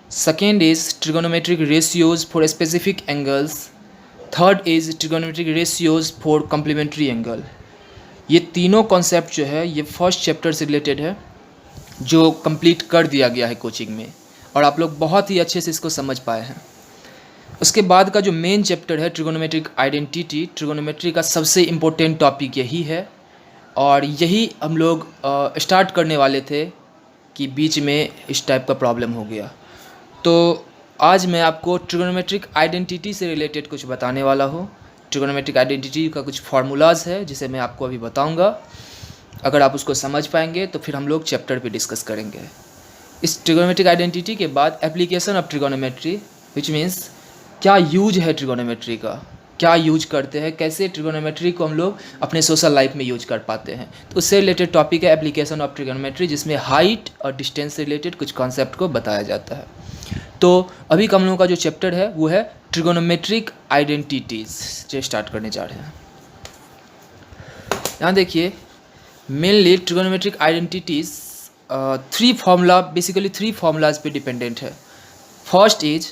Second is trigonometric ratios for specific angles. Third is trigonometric ratios for complementary angle. ये तीनों concept जो है ये फर्स्ट चैप्टर से रिलेटेड है, जो कंप्लीट कर दिया गया है कोचिंग में, और आप लोग बहुत ही अच्छे से इसको समझ पाए हैं। उसके बाद का जो मेन चैप्टर है ट्रिगोनोमेट्रिक आइडेंटिटी, ट्रिगोनोमेट्री का सबसे इम्पोर्टेंट टॉपिक यही है, और यही हम लोग स्टार्ट करने वाले थे कि बीच में इस टाइप का प्रॉब्लम हो गया। तो आज मैं आपको ट्रिगोनोमेट्रिक आइडेंटिटी से रिलेटेड कुछ बताने वाला हूँ। ट्रिगोनोमेट्रिक आइडेंटिटी का कुछ फार्मूलाज है जिसे मैं आपको अभी बताऊँगा। अगर आप उसको समझ पाएंगे तो फिर हम लोग चैप्टर पे डिस्कस करेंगे। इस ट्रिगोनोमेट्रिक आइडेंटिटी के बाद application of trigonometry, which means क्या यूज है ट्रिगोनोमेट्री का, क्या यूज करते हैं, कैसे ट्रिगोनोमेट्री को हम लोग अपने सोशल लाइफ में यूज कर पाते हैं। तो उससे रिलेटेड टॉपिक है एप्लीकेशन ऑफ ट्रिगोनोमेट्री, जिसमें हाइट और डिस्टेंस से रिलेटेड कुछ कॉन्सेप्ट को बताया जाता है। तो अभी का हम लोगों का जो चैप्टर है वो है ट्रिगोनोमेट्रिक आइडेंटिटीज, जो स्टार्ट करने जा रहे हैं। यहाँ देखिए, mainly trigonometric identities basically three formulas पे डिपेंडेंट है। First is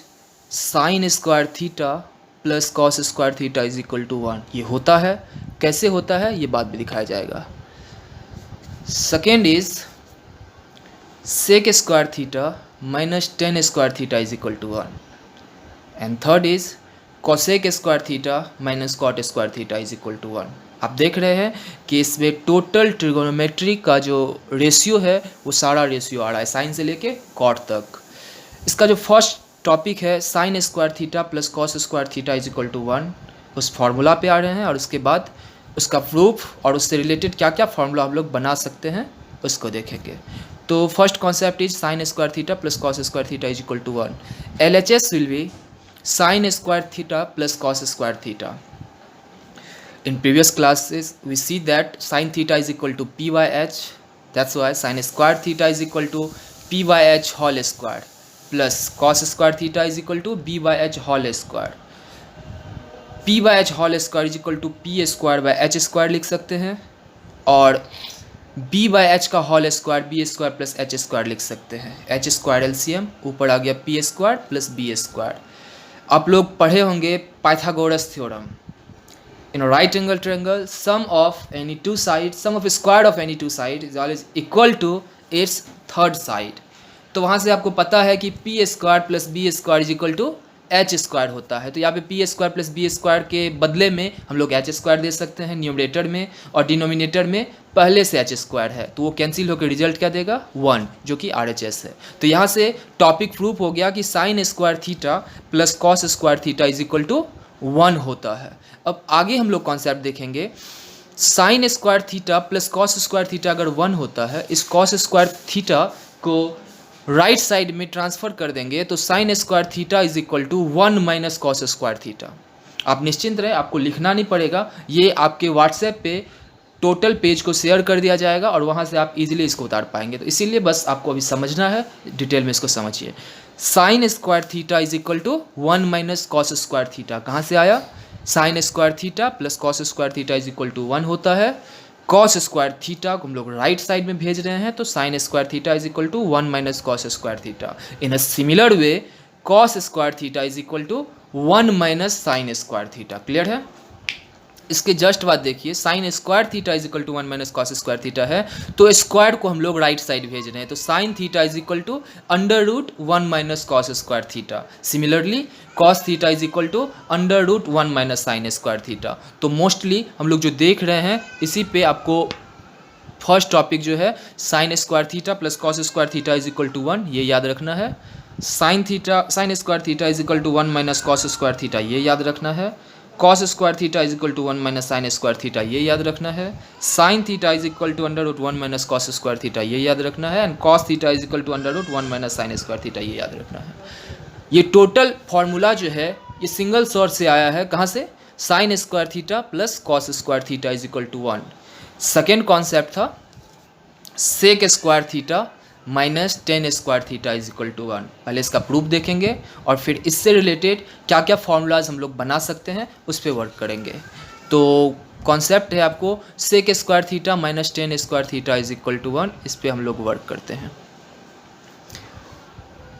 sine square theta plus cos square theta is equal to 1। ये होता है, कैसे होता है ये बात भी दिखाया जाएगा। Second is sec square theta minus tan square theta is equal to 1। And third is cosec square theta minus cot square theta is equal to 1। आप देख रहे हैं कि इसमें टोटल ट्रिगोनोमेट्री का जो रेशियो है वो सारा रेशियो आ रहा है साइन से लेके कॉट तक। इसका जो फर्स्ट टॉपिक है sine square theta plus cos square theta is equal to 1, उस फार्मूला पे आ रहे हैं, और उसके बाद उसका प्रूफ और उससे रिलेटेड क्या क्या फार्मूला हम लोग बना सकते हैं उसको देखेंगे। तो first concept is sine square theta plus cos square theta is equal to 1। LHS will be sine square theta plus cos square theta. In previous classes we see that sin theta is equal to p by h, that's why sin square theta is equal to p by h whole square plus cos square theta is equal to b by h whole square। p by h whole square is equal to p square by h square लिख सकते हैं, और b by h का whole square b square plus h square लिख सकते हैं। h square LCM ऊपर आ गया p square plus b square. आप लोग पढ़े होंगे Pythagoras theorem. In a right angle triangle, sum of a square of any two sides is always equal to its third side। तो वहाँ से आपको पता है कि P square plus B square is equal to H square होता है। तो यहाँ पे P square plus B square के बदले में हम लोग एच स्क्वायर दे सकते हैं न्यूमरेटर में, और डिनोमिनेटर में पहले से एच स्क्वायर है तो वो कैंसिल होकर रिजल्ट क्या देगा 1, जो कि RHS है। तो यहाँ से टॉपिक प्रूफ हो गया कि sine square theta plus cos square theta is equal to 1 होता है। अब आगे हम लोग कॉन्सेप्ट देखेंगे। Sine square theta plus cos square theta अगर 1 होता है, इस कॉस स्क्वायर थीटा को राइट साइड में ट्रांसफर कर देंगे तो sine square theta is equal to 1 minus cos square theta. आप निश्चिंत रहे, आपको लिखना नहीं पड़ेगा, ये आपके व्हाट्सएप पे टोटल पेज को शेयर कर दिया जाएगा और वहाँ से आप इजीली इसको उतार पाएंगे। तो इसीलिए बस आपको अभी समझना है, डिटेल में इसको समझिए। Sine square theta is equal to 1 minus cos square theta कहाँ से आया? Sine square theta plus cos square theta is equal to 1 होता है। कॉस स्क्वायर थीटा को हम लोग राइट साइड में भेज रहे हैं, तो sine square theta is equal to 1 minus cos square theta. In a similar way cos square theta is equal to 1 minus sine square theta. Clear है? इसके जस्ट बाद देखिए, sine square theta is equal to 1 minus cos square theta है, तो square को हम लोग right side भेज रहे हैं, तो sine theta is equal to under root 1 minus cos square theta. Similarly cos theta is equal to under root 1 minus sine square theta. तो मोस्टली हम लोग जो देख रहे हैं इसी पे आपको फर्स्ट टॉपिक जो है sine square theta plus cos square theta is equal to 1, ये याद रखना है। Sine square theta is equal to 1 minus cos square theta, ये याद रखना है। Cos square theta is equal to 1 minus sine square theta, ये याद रखना है। Sine theta is equal to under root 1 minus cos square theta, ये याद रखना है। And cos theta is equal to under root 1 minus sine square theta, ये याद रखना है। ये टोटल फॉर्मूला जो है ये सिंगल सोर्स से आया है, कहाँ से? Sine square theta plus cos square theta is equal to 1। Second concept था sec square theta minus tan square theta is equal to 1। पहले इसका प्रूफ देखेंगे और फिर इससे रिलेटेड क्या क्या फार्मूलाज हम लोग बना सकते हैं उस पर वर्क करेंगे। तो कॉन्सेप्ट है आपको sec square theta minus tan square theta is equal to 1, इस पर हम लोग वर्क करते हैं।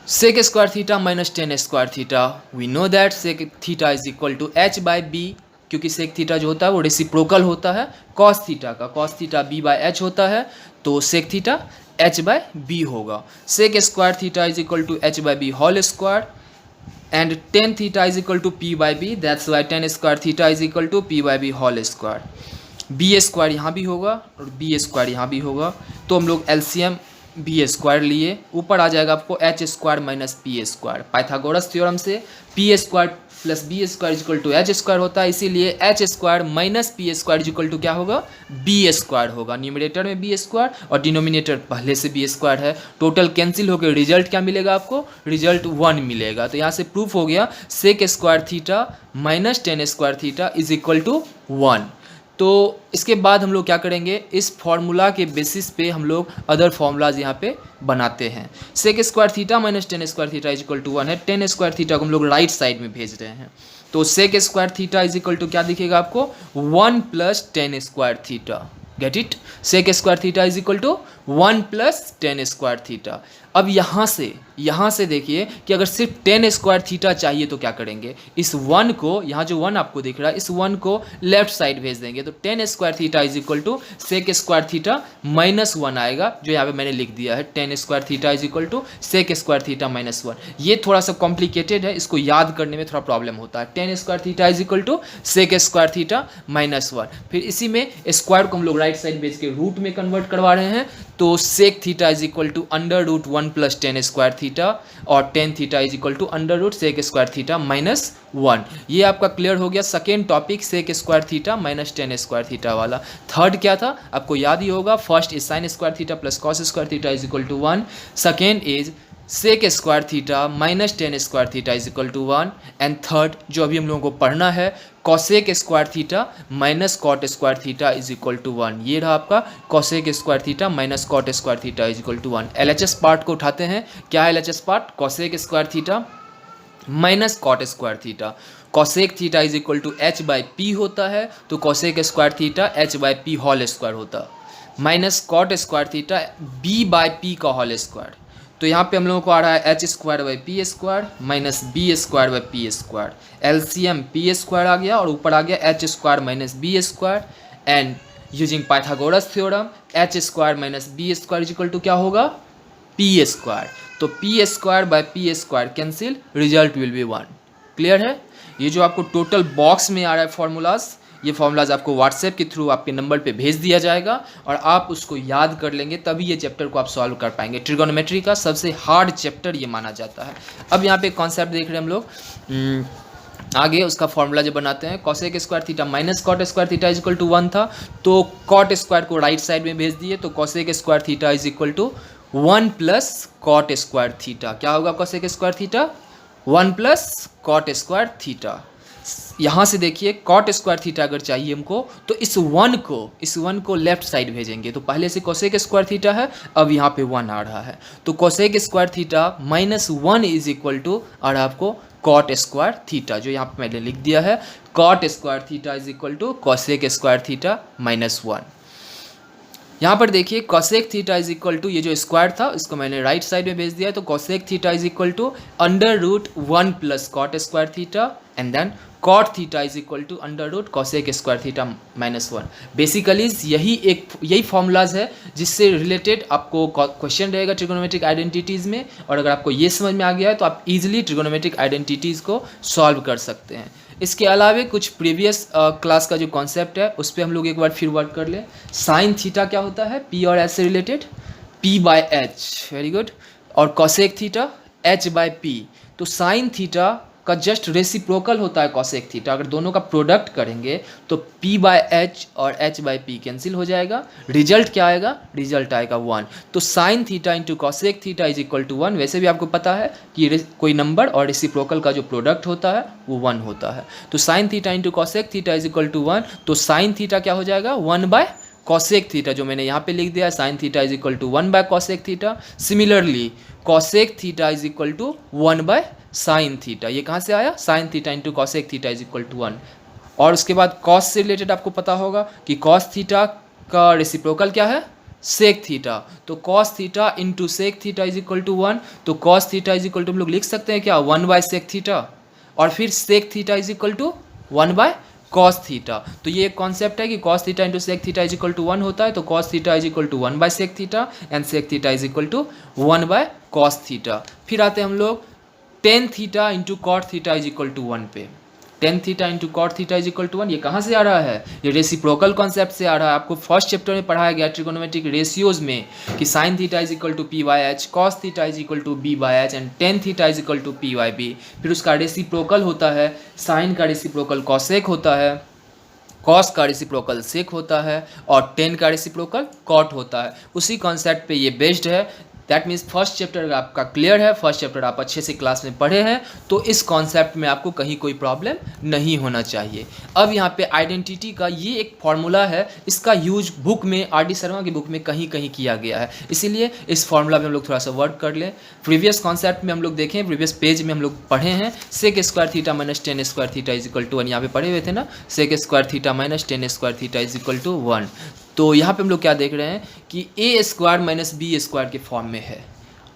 Sec square theta minus tan square theta, we know that sec theta is equal to H by B, क्योंकि सेक थीटा जो होता है वो रेसिप्रोकल होता है कॉस थीटा का, cos theta B by H होता है, तो sec theta H by B होगा। Sec square theta is equal to H by B whole square and tan theta is equal to P by B, that's why tan square theta is equal to P by B whole square. B square यहाँ भी होगा और B square यहाँ भी होगा, तो हम लोग एलसीएम बी स्क्वायर लिए, ऊपर आ जाएगा आपको H square minus P square. Pythagoras theorem से P square plus B square equal to H square होता है, इसीलिए H square minus P square equal to क्या होगा, बी स्क्वायर होगा। न्यूमरेटर में बी स्क्वायर और डिनोमिनेटर पहले से बी स्क्वायर है, टोटल कैंसिल होकर रिजल्ट क्या मिलेगा आपको, रिजल्ट 1 मिलेगा। तो यहाँ से प्रूफ हो गया sec square theta minus tan square theta is equal to 1। तो इसके बाद हम लोग क्या करेंगे, इस फॉर्मूला के बेसिस पे हम लोग अदर फॉर्मूलाज यहाँ पे बनाते हैं। Sec square theta minus tan square theta is equal to 1 है, टेन स्क्वायर थीटा को हम लोग राइट साइड में भेज रहे हैं, तो sec square theta is equal to क्या दिखेगा आपको, 1 plus tan square theta. Get it, sec square theta is equal to 1 plus tan square theta. अब यहाँ से देखिए कि अगर सिर्फ टेन स्क्वायर थीटा चाहिए तो क्या करेंगे, इस 1 को, यहाँ जो 1 आपको दिख रहा है, इस 1 को लेफ्ट साइड भेज देंगे, तो tan square theta is equal to sec square theta minus 1 आएगा, जो यहाँ पे मैंने लिख दिया है, tan square theta is equal to sec square theta minus 1। ये थोड़ा सा कॉम्प्लिकेटेड है, इसको याद करने में थोड़ा प्रॉब्लम होता है। Tan square theta is equal to sec square theta minus 1, फिर इसी में स्क्वायर को हम लोग राइट साइड भेज के रूट में कन्वर्ट करवा रहे हैं, तो sec theta is equal to under root 1 plus tan square theta और tan theta is equal to under root sec square theta minus 1। ये आपका क्लियर हो गया second topic, sec square theta minus tan square theta वाला। Third क्या था आपको याद ही होगा, first is sine square theta plus cos square theta is equal to 1, second is sec square theta minus tan square theta is equal to 1, and third जो अभी हम लोगों को पढ़ना है, cosec square theta minus cot square theta is equal to 1। ये रहा आपका cosec square theta minus cot square theta is equal to 1। LHS part को उठाते हैं, क्या है LHS part, cosec square theta minus cot square theta. Cosec theta is equal to H by P होता है, तो cosec square theta H by P whole square होता है, minus cot square theta B by P का whole square. तो यहाँ पे हम लोगों को आ रहा है H square by P square minus B square by P square, LCM P square आ गया और ऊपर आ गया H square minus B square, and using Pythagoras theorem H square minus B square is equal to क्या होगा, P square. तो P square by P square cancel, result will be 1। Clear है। ये जो आपको टोटल बॉक्स में आ रहा है फॉर्मूलाज, ये फॉर्मूलाज आपको व्हाट्सएप के थ्रू आपके नंबर पे भेज दिया जाएगा और आप उसको याद कर लेंगे, तभी ये चैप्टर को आप सॉल्व कर पाएंगे। ट्रिगोनोमेट्री का सबसे हार्ड चैप्टर ये माना जाता है। अब यहाँ पे कॉन्सेप्ट देख रहे हैं हम लोग, आगे उसका फॉर्मूला जो बनाते हैं, cosec square theta minus cot square theta is equal to 1 था, तो कॉट स्क्वायर को राइट साइड में भेज दिए, तो cosec square theta is equal to 1 plus cot square theta. क्या होगा cosec square theta, 1 plus cot square theta. यहाँ से देखिए कॉट स्क्वायर थीटा अगर चाहिए हमको, तो इस 1 को लेफ्ट साइड भेजेंगे, तो पहले से कोसेक स्क्वायर थीटा है, अब यहाँ पे 1 आ रहा है, तो cosec square theta minus 1 is equal to और आपको कॉट स्क्वायर थीटा, जो यहाँ पे मैंने लिख दिया है, cot square theta is equal to cosec square theta minus 1। यहाँ पर देखिए cosec theta is equal to, ये जो स्क्वायर था इसको मैंने राइट साइड में भेज दिया है, तो cosec theta is equal to under root 1 plus cot square theta and then cot theta is equal to under root cosec square theta minus 1। Basically यही फॉर्मूलाज है जिससे रिलेटेड आपको क्वेश्चन रहेगा ट्रिगोनोमेट्रिक आइडेंटिटीज़ में, और अगर आपको ये समझ में आ गया है तो आप इजीली ट्रिगोनोमेट्रिक आइडेंटिटीज़ को सॉल्व कर सकते हैं। इसके अलावा कुछ प्रीवियस क्लास का जो कॉन्सेप्ट है उस पर हम लोग एक बार फिर वर्क कर लें। साइन थीटा क्या होता है, पी और एच से related, P by H, very good, और cosec theta H by P. तो साइन थीटा का जस्ट रेसिप्रोकल होता है कॉसेक थीटा, अगर दोनों का प्रोडक्ट करेंगे तो p बाय एच और h बाय पी कैंसिल हो जाएगा, रिजल्ट क्या आएगा, रिजल्ट आएगा 1। तो sine theta into cosec theta is equal to 1। वैसे भी आपको पता है कि कोई नंबर और रेसिप्रोकल का जो प्रोडक्ट होता है वो 1 होता है, तो sine theta into cosec theta is equal to 1। तो साइन थीटा क्या हो जाएगा, 1 बाय कॉसेक थीटा, जो मैंने यहाँ पे लिख दिया है, sine theta is equal to 1 by cosec theta. Similarly cosec theta is equal to 1 by sine theta, ये कहाँ से आया, sine theta into cosec theta is equal to 1। और उसके बाद कॉस से रिलेटेड आपको पता होगा कि कॉस थीटा का रेसिप्रोकल क्या है, सेक थीटा, तो cos theta into sec theta is equal to 1, तो cos theta is equal to हम लोग लिख सकते हैं क्या 1 बाय सेक थीटा, और फिर sec theta is equal to 1 by cos theta. तो ये एक कॉन्सेप्ट है कि cos theta into sec theta is equal to 1 होता है, तो cos theta is equal to 1 by sec theta and sec theta is equal to 1 by cos theta. फिर आते हैं हम लोग tan theta into cot theta is equal to 1 पे। Tan theta into cot theta is equal to 1, ये कहाँ से आ रहा है? ये रेसिप्रोकल कॉन्सेप्ट से आ रहा है। आपको फर्स्ट चैप्टर में पढ़ाया गया ट्रिगोनोमेट्रिक रेशियोज में कि sine theta is equal to P by H, cos theta is equal to B by H and tan theta is equal to P by B. फिर उसका रेसिप्रोकल होता है, साइन का रेसिप्रोकल कॉसेक होता है, cos का रेसिप्रोकल सेक होता है और टेन का रेसिप्रोकल कॉट होता है। उसी कॉन्सेप्ट पे ये बेस्ड है। दैट मीन्स फर्स्ट चैप्टर आपका क्लियर है, फर्स्ट चैप्टर आप अच्छे से क्लास में पढ़े हैं, तो इस कॉन्सेप्ट में आपको कहीं कोई प्रॉब्लम नहीं होना चाहिए। अब यहाँ पे आइडेंटिटी का ये एक फॉर्मूला है, इसका यूज बुक में आर डी शर्मा की बुक में कहीं कहीं किया गया है, इसीलिए इस फॉर्मूला में हम लोग थोड़ा सा वर्क कर लें। प्रीवियस कॉन्सेप्ट में हम लोग देखें, प्रीवियस पेज में हम लोग पढ़े हैं sec square theta minus tan square theta is equal to 1, यहाँ पे पढ़े हुए थे ना, sec square theta minus tan square theta is equal to 1। तो यहाँ पे हम लोग क्या देख रहे हैं कि A square minus B square के फॉर्म में है,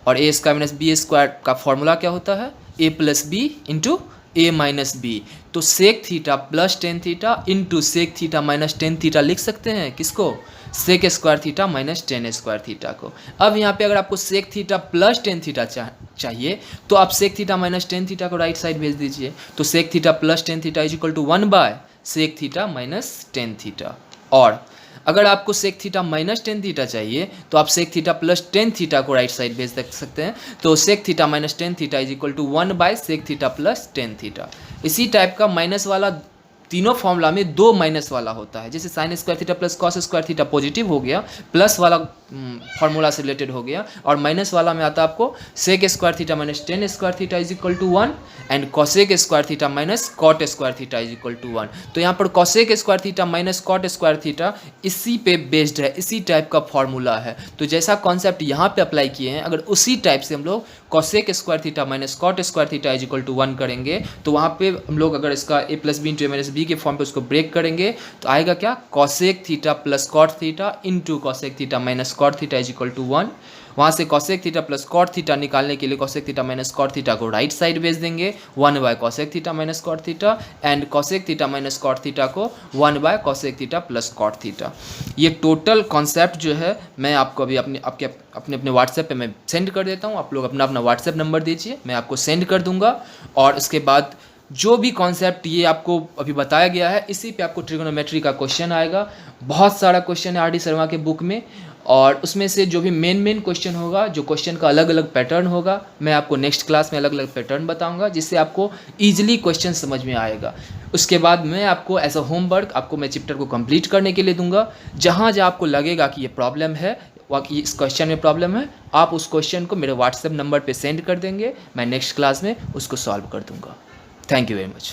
और A square minus B square का फॉर्मूला क्या होता है? A plus B into A minus B. तो sec theta plus tan theta into sec theta minus tan theta लिख सकते हैं, किसको? Sec square theta minus tan square theta को। अब यहाँ पे अगर आपको sec theta plus tan theta चाहिए तो आप sec theta minus tan theta को राइट साइड भेज दीजिए, तो sec theta plus tan theta is equal to 1 by sec theta minus tan theta. और अगर आपको sec theta minus tan theta चाहिए तो आप sec theta plus tan theta को राइट साइड भेज सकते हैं, तो sec theta minus tan theta is equal to 1 by sec theta plus tan theta. इसी टाइप का माइनस वाला तीनों फॉर्मूला में दो माइनस वाला होता है, जैसे sign square theta plus cos square theta positive हो गया, प्लस वाला फॉर्मूला से रिलेटेड हो गया, और माइनस वाला में आता है आपको sec square theta minus tan square theta is equal to 1 and cosec square theta minus cot square theta is equal to 1। तो यहाँ पर cosec square theta minus cot square theta इसी पे बेस्ड है, इसी टाइप का फॉर्मूला है। तो जैसा कॉन्सेप्ट यहाँ पे अप्लाई किए हैं, अगर उसी टाइप से हम लोग cosec square theta minus cot square theta is equal to 1 करेंगे, तो वहाँ पे हम लोग अगर इसका A plus B into A minus B के फॉर्म पे उसको ब्रेक करेंगे तो आएगा क्या? Cosec theta plus cot theta into cosec theta minus cot theta is equal to 1। वहाँ से cosec theta plus cot theta निकालने के लिए cosec theta minus cot theta को राइट साइड भेज देंगे 1 by cosec theta minus cot theta and cosec theta minus cot theta को 1 by cosec theta plus cot theta. ये टोटल कॉन्सेप्ट जो है मैं आपको अभी अपने व्हाट्सएप पे मैं सेंड कर देता हूँ। आप लोग अपना व्हाट्सएप नंबर दीजिए, मैं आपको सेंड कर दूंगा, और उसके बाद जो भी कॉन्सेप्ट ये आपको अभी बताया गया है इसी पे आपको ट्रिगोनोमेट्री का क्वेश्चन आएगा। बहुत सारा क्वेश्चन है आर डी शर्मा के बुक में, और उसमें से जो भी मेन क्वेश्चन होगा, जो क्वेश्चन का अलग अलग पैटर्न होगा, मैं आपको नेक्स्ट क्लास में अलग अलग पैटर्न बताऊंगा, जिससे आपको ईजिली क्वेश्चन समझ में आएगा। उसके बाद मैं आपको एज अ होमवर्क आपको मैं चैप्टर को कंप्लीट करने के लिए दूंगा। जहाँ आपको लगेगा कि ये प्रॉब्लम है, कि इस क्वेश्चन में प्रॉब्लम है, आप उस क्वेश्चन को मेरे व्हाट्सएप नंबर पर सेंड कर देंगे, मैं नेक्स्ट क्लास में उसको सॉल्व कर दूँगा। Thank you very much.